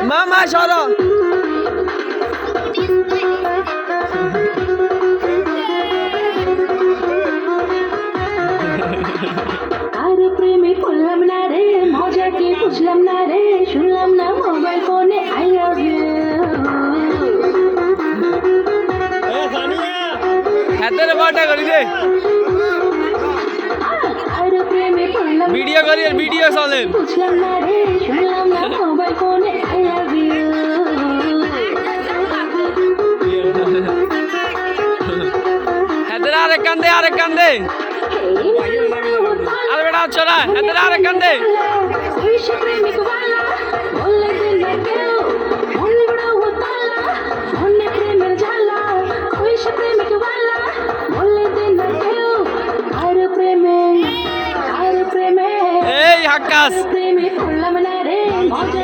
মামা সরো আরে প্রেমে পড়লাম না রে, মজা কি বুঝলাম না রে, শুনলাম না মোবাইল ফোনে আই লাভ ইউ। হাতের বাটা করি দে আরে প্রেমে পড়লাম ভিডিও করি ভিডিও চলেন বুঝলাম না রে, শুনলাম না মোবাইল ফোনে আই লাভ ইউ। হাতের আরেক কান্দে আরে বেটা চলা হাতের আরেক কান্দে ওইসব প্রেমিক वाला বলে দিল কেউ, মনে বড় হতালা, মনে প্রেমের জ্বালা। ওইসব প্রেমিক वाला বলে দিল কেউ, আরে প্রেমে এই হাক্কাস প্রেমে পড়লাম না রে, মজা